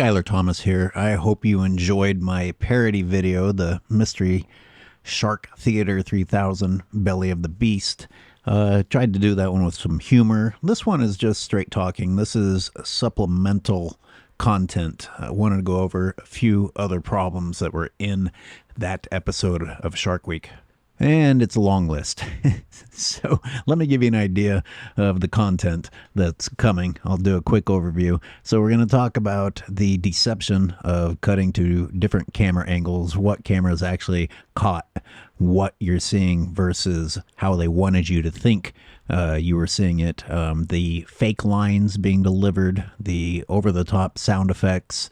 Skylar Thomas here. I hope you enjoyed my parody video, the Mystery Shark Theater 3000 Belly of the Beast. Tried to do that one with some humor. This one is just straight talking. This is supplemental content. I wanted to go over a few other problems that were in that episode of Shark Week. And it's a long list. So let me give you an idea of the content that's coming. I'll do a quick overview. So we're going to talk about the deception of cutting to different camera angles, what cameras actually caught what you're seeing versus how they wanted you to think you were seeing it. The fake lines being delivered, the over-the-top sound effects,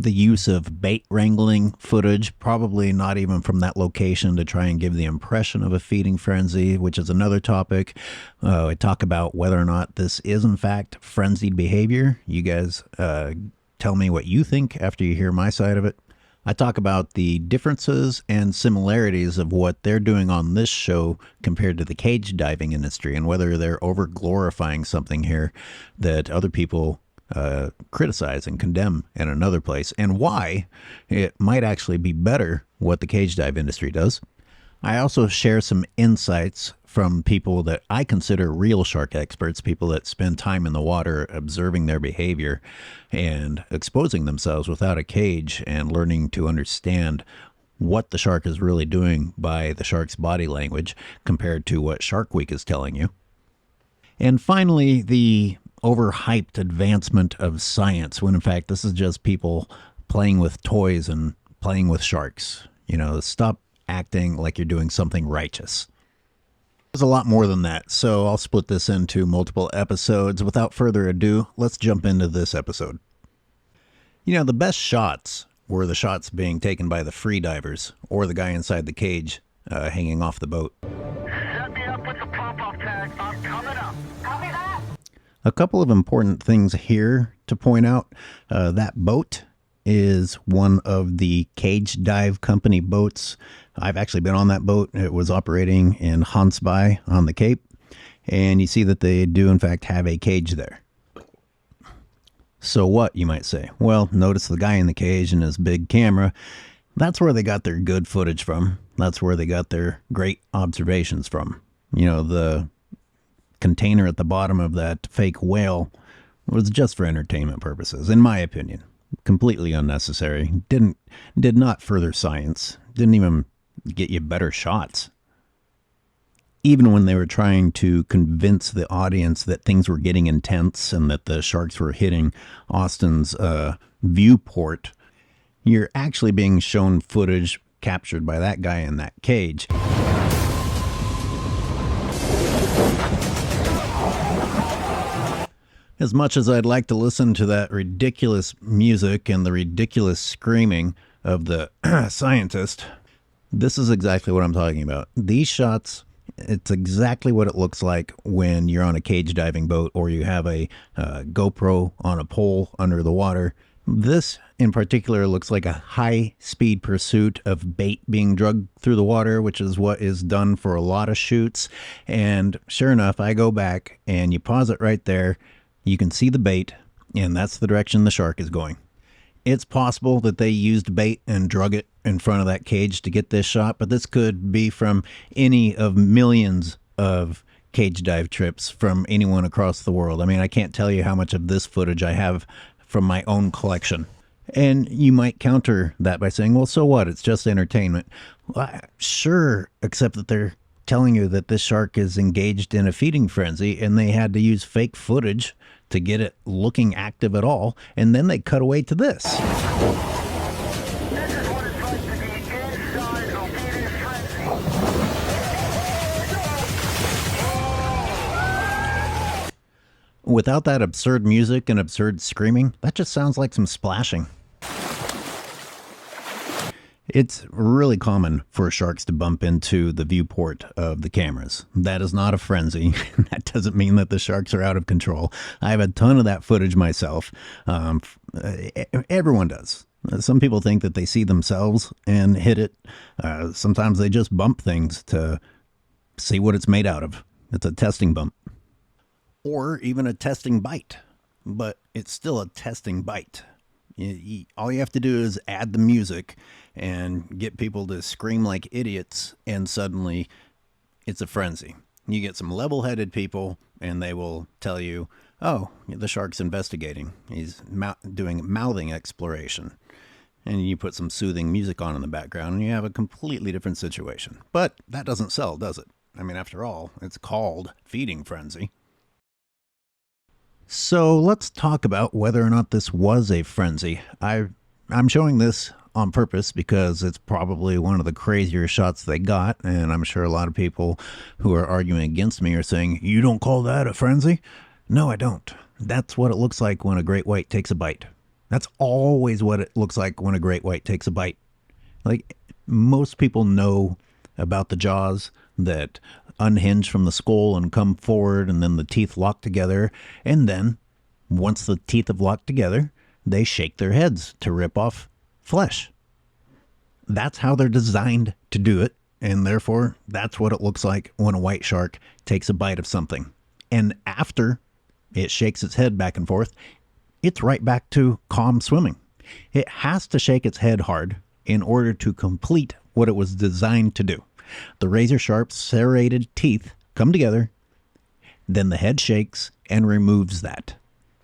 the use of bait wrangling footage, probably not even from that location, to try and give the impression of a feeding frenzy, which is another topic. I talk about whether or not this is in fact frenzied behavior. You guys tell me what you think after you hear my side of it. I talk about the differences and similarities of what they're doing on this show compared to the cage diving industry, and whether they're over glorifying something here that other people criticize and condemn in another place, and why it might actually be better what the cage dive industry does. I also share some insights from people that I consider real shark experts, people that spend time in the water observing their behavior and exposing themselves without a cage and learning to understand what the shark is really doing by the shark's body language compared to what Shark Week is telling you. And finally, the overhyped advancement of science, when in fact this is just people playing with toys and playing with sharks. You know, stop acting like you're doing something righteous. There's a lot more than that, so I'll split this into multiple episodes. Without further ado, let's jump into this episode. You know, the best shots were the shots being taken by the free divers or the guy inside the cage hanging off the boat. Set me up with the pop-off tag. I'm coming up. Copy that. A couple of important things here to point out. That boat is one of the Cage Dive Company boats. I've actually been on that boat. It was operating in Huntsby on the Cape. And you see that they do, in fact, have a cage there. So what, you might say? Well, notice the guy in the cage and his big camera. That's where they got their good footage from. That's where they got their great observations from. You know, the container at the bottom of that fake whale was just for entertainment purposes, in my opinion. Completely unnecessary. Did not further science. Didn't even get you better shots. Even when they were trying to convince the audience that things were getting intense and that the sharks were hitting Austin's viewport, you're actually being shown footage captured by that guy in that cage. As much as I'd like to listen to that ridiculous music and the ridiculous screaming of the scientist, this is exactly what I'm talking about. These shots, it's exactly what it looks like when you're on a cage diving boat or you have a GoPro on a pole under the water. This in particular looks like a high-speed pursuit of bait being dragged through the water, which is what is done for a lot of shoots. And sure enough, I go back and you pause it right there. You can see the bait, and that's the direction the shark is going. It's possible that they used bait and drug it in front of that cage to get this shot, but this could be from any of millions of cage dive trips from anyone across the world. I mean, I can't tell you how much of this footage I have from my own collection. And you might counter that by saying, well, so what? It's just entertainment. Well, sure, except that they're telling you that this shark is engaged in a feeding frenzy, and they had to use fake footage to get it looking active at all, and then they cut away to this. This is what it's like to be inside a feeding frenzy. Without that absurd music and absurd screaming, that just sounds like some splashing. It's really common for sharks to bump into the viewport of the cameras. That is not a frenzy. That doesn't mean that the sharks are out of control. I have a ton of that footage myself. Everyone does. Some people think that they see themselves and hit it. Sometimes they just bump things to see what it's made out of. It's a testing bump. Or even a testing bite. but it's still a testing bite. All you have to do is add the music and get people to scream like idiots, and suddenly it's a frenzy. You get some level-headed people, and they will tell you, oh, the shark's investigating. He's doing mouthing exploration. And you put some soothing music on in the background, and you have a completely different situation. But that doesn't sell, does it? I mean, after all, it's called feeding frenzy. So let's talk about whether or not this was a frenzy. I'm showing this on purpose because it's probably one of the crazier shots they got, and I'm sure a lot of people who are arguing against me are saying, you don't call that a frenzy? No, I don't. That's what it looks like when a great white takes a bite. That's always what it looks like when a great white takes a bite. Like, most people know about the jaws that unhinge from the skull and come forward, and then the teeth lock together, and then once the teeth have locked together, they shake their heads to rip off flesh. That's how they're designed to do it, and therefore that's what it looks like when a white shark takes a bite of something. And after it shakes its head back and forth, it's right back to calm swimming. It has to shake its head hard in order to complete what it was designed to do. The razor-sharp serrated teeth come together, then the head shakes and removes that.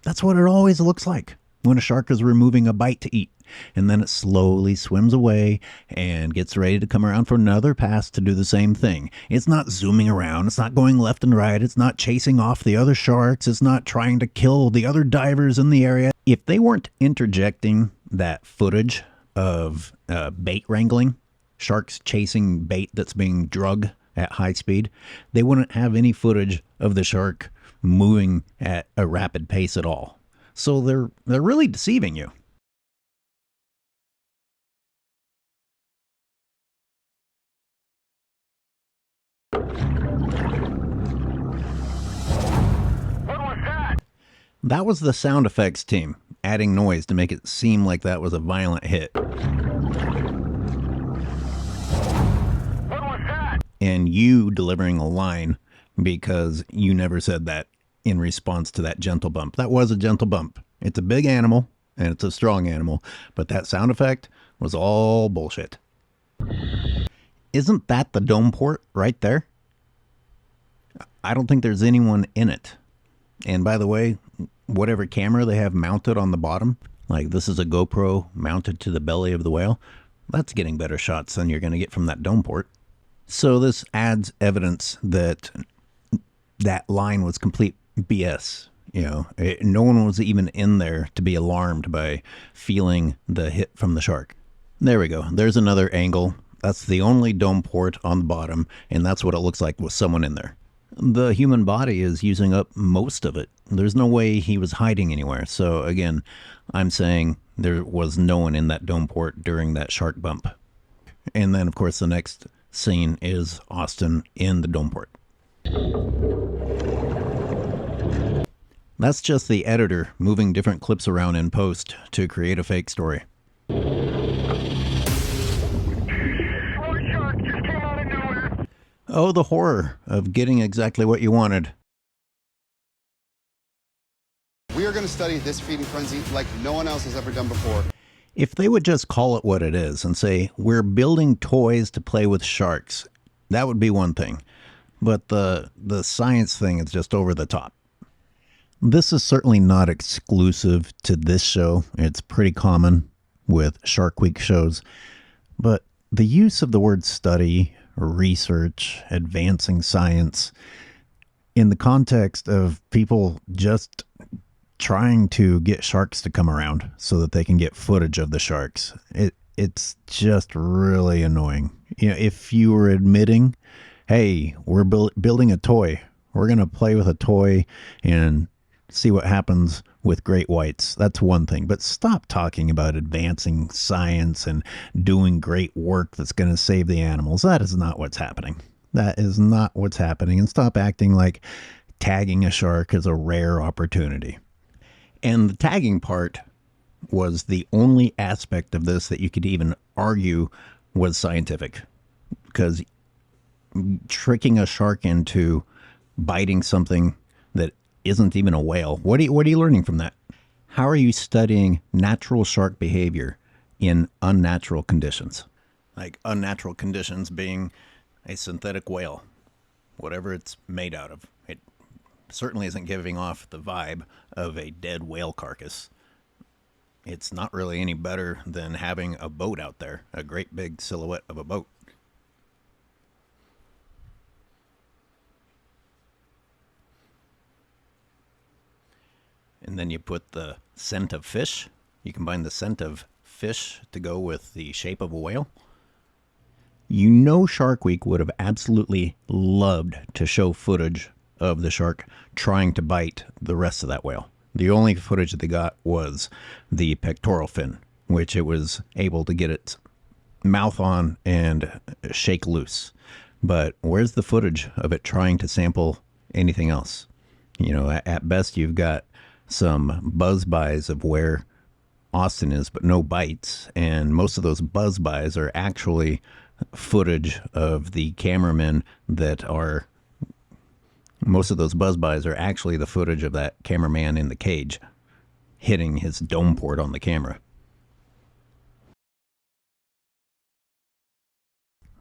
That's what it always looks like when a shark is removing a bite to eat. And then it slowly swims away and gets ready to come around for another pass to do the same thing. It's not zooming around. It's not going left and right. It's not chasing off the other sharks. It's not trying to kill the other divers in the area. If they weren't interjecting that footage of bait wrangling, sharks chasing bait that's being drugged at high speed, they wouldn't have any footage of the shark moving at a rapid pace at all. So they're really deceiving you. What was that? That was the sound effects team adding noise to make it seem like that was a violent hit. What was that? And you delivering a line because you never said that in response to that gentle bump. That was a gentle bump. It's a big animal and it's a strong animal, but that sound effect was all bullshit. Isn't that the dome port right there? I don't think there's anyone in it. And by the way, whatever camera they have mounted on the bottom, like this is a GoPro mounted to the belly of the whale, that's getting better shots than you're going to get from that dome port. So this adds evidence that that line was complete BS. You know, no one was even in there to be alarmed by feeling the hit from the shark. There we go. There's another angle. That's the only dome port on the bottom, and that's what it looks like with someone in there. The human body is using up most of it. There's no way he was hiding anywhere. So again, I'm saying there was no one in that dome port during that shark bump. And then, of course, the next scene is Austin in the dome port. That's just the editor moving different clips around in post to create a fake story. Smart shark just came out of nowhere. Oh, the horror of getting exactly what you wanted. We are going to study this feeding frenzy like no one else has ever done before. If they would just call it what it is and say, we're building toys to play with sharks, that would be one thing. But the science thing is just over the top. This is certainly not exclusive to this show. It's pretty common with Shark Week shows. But the use of the word study, research, advancing science, in the context of people just trying to get sharks to come around so that they can get footage of the sharks, it's just really annoying. You know, if you were admitting, hey, we're building a toy, we're going to play with a toy and see what happens with great whites, that's one thing. But stop talking about advancing science and doing great work that's going to save the animals. That is not what's happening. That is not what's happening. And stop acting like tagging a shark is a rare opportunity. And the tagging part was the only aspect of this that you could even argue was scientific. Because tricking a shark into biting something that isn't even a whale. What are you learning from that? How are you studying natural shark behavior in unnatural conditions? Like unnatural conditions being a synthetic whale, whatever it's made out of. It certainly isn't giving off the vibe of a dead whale carcass. It's not really any better than having a boat out there, a great big silhouette of a boat. And then you put the scent of fish. You combine the scent of fish to go with the shape of a whale. You know Shark Week would have absolutely loved to show footage of the shark trying to bite the rest of that whale. The only footage that they got was the pectoral fin, which it was able to get its mouth on and shake loose. But where's the footage of it trying to sample anything else? You know, at best you've got some buzz-bys of where Austin is, but no bites. And most of those buzz-bys are actually footage of the cameramen that are... Most of those buzz-bys are actually the footage of that cameraman in the cage hitting his dome port on the camera.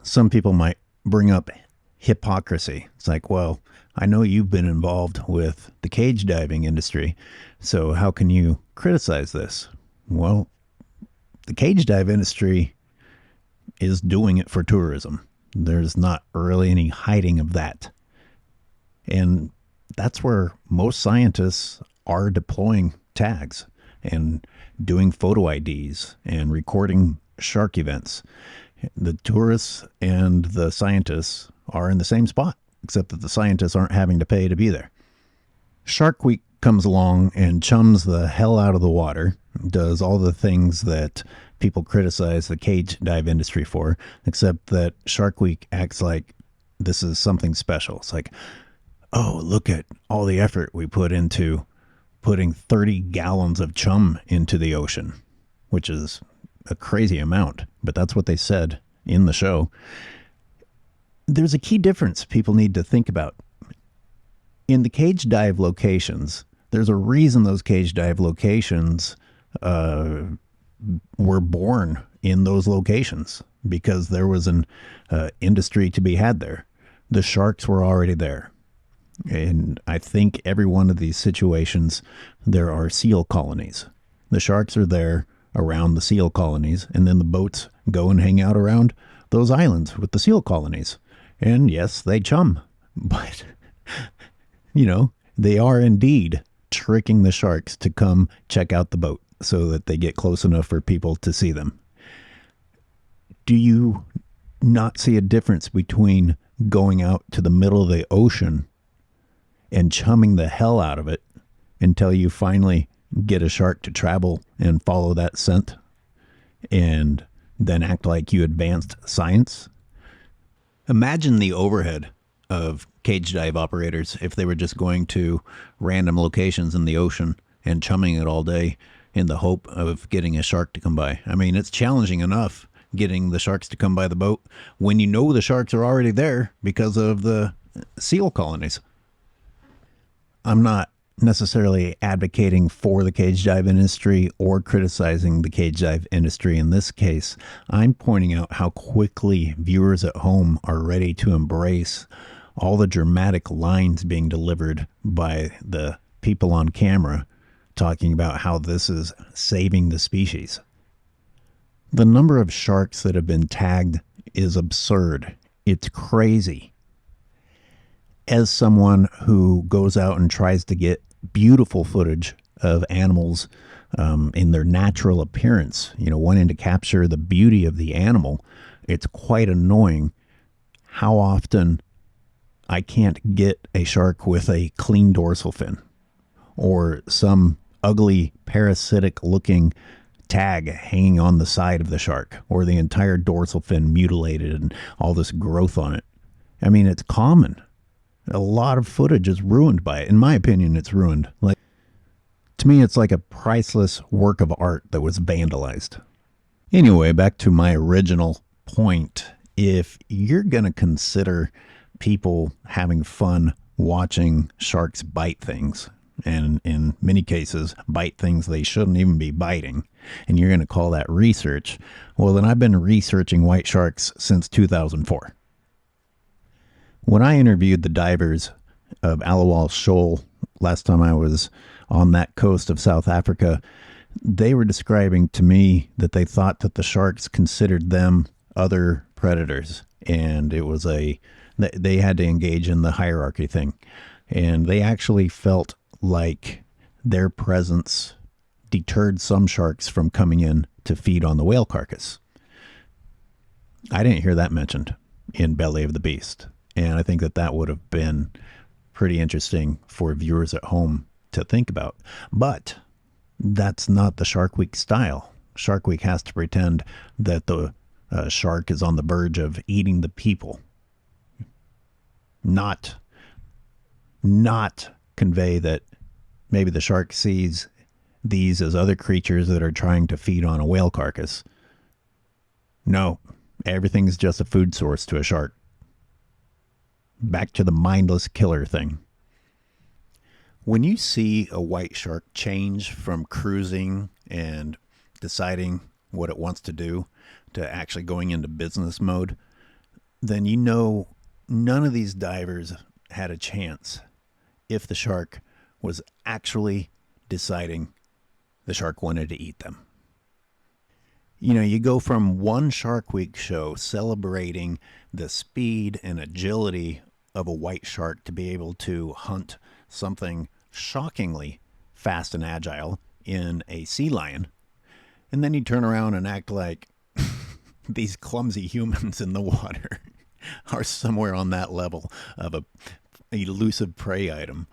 Some people might bring up hypocrisy. It's like, well, I know you've been involved with the cage diving industry, so how can you criticize this? Well, the cage dive industry is doing it for tourism. There's not really any hiding of that. And that's where most scientists are deploying tags and doing photo IDs and recording shark events. The tourists and the scientists are in the same spot, except that the scientists aren't having to pay to be there. Shark Week comes along and chums the hell out of the water, does all the things that people criticize the cage dive industry for, except that Shark Week acts like this is something special. It's like, oh, look at all the effort we put into putting 30 gallons of chum into the ocean, which is a crazy amount, but that's what they said in the show. There's a key difference people need to think about. In the cage dive locations, there's a reason those cage dive locations were born in those locations, because there was an industry to be had there. The sharks were already there. And I think every one of these situations, there are seal colonies. The sharks are there around the seal colonies, and then the boats go and hang out around those islands with the seal colonies. And yes, they chum, but, you know, they are indeed tricking the sharks to come check out the boat so that they get close enough for people to see them. Do you not see a difference between going out to the middle of the ocean and chumming the hell out of it until you finally get a shark to travel and follow that scent and then act like you advanced science? Imagine the overhead of cage dive operators if they were just going to random locations in the ocean and chumming it all day in the hope of getting a shark to come by. I mean, it's challenging enough getting the sharks to come by the boat when you know the sharks are already there because of the seal colonies. I'm not necessarily advocating for the cage dive industry or criticizing the cage dive industry in this case. I'm pointing out how quickly viewers at home are ready to embrace all the dramatic lines being delivered by the people on camera talking about how this is saving the species. The number of sharks that have been tagged is absurd. It's crazy. As someone who goes out and tries to get beautiful footage of animals in their natural appearance, you know, wanting to capture the beauty of the animal, it's quite annoying how often I can't get a shark with a clean dorsal fin or some ugly parasitic looking tag hanging on the side of the shark, or the entire dorsal fin mutilated and all this growth on it. I mean, it's common. A lot of footage is ruined by it. In my opinion, it's ruined. Like, to me, it's like a priceless work of art that was vandalized. Anyway, back to my original point. If you're going to consider people having fun watching sharks bite things, and in many cases bite things they shouldn't even be biting, and you're going to call that research. Well, then I've been researching white sharks since 2004. When I interviewed the divers of Alawal Shoal last time I was on that coast of South Africa, they were describing to me that they thought that the sharks considered them other predators, and it was they had to engage in the hierarchy thing, and they actually felt like their presence deterred some sharks from coming in to feed on the whale carcass. I didn't hear that mentioned in Belly of the Beast, and I think that that would have been pretty interesting for viewers at home to think about. But that's not the Shark Week style. Shark Week has to pretend that the shark is on the verge of eating the people, not convey that maybe the shark sees these as other creatures that are trying to feed on a whale carcass. No, everything's just a food source to a shark. Back to the mindless killer thing. When you see a white shark change from cruising and deciding what it wants to do to actually going into business mode, then you know none of these divers had a chance if the shark was actually deciding the shark wanted to eat them. You know, you go from one Shark Week show celebrating the speed and agility of a white shark to be able to hunt something shockingly fast and agile in a sea lion, and then you turn around and act like these clumsy humans in the water are somewhere on that level of a elusive prey item.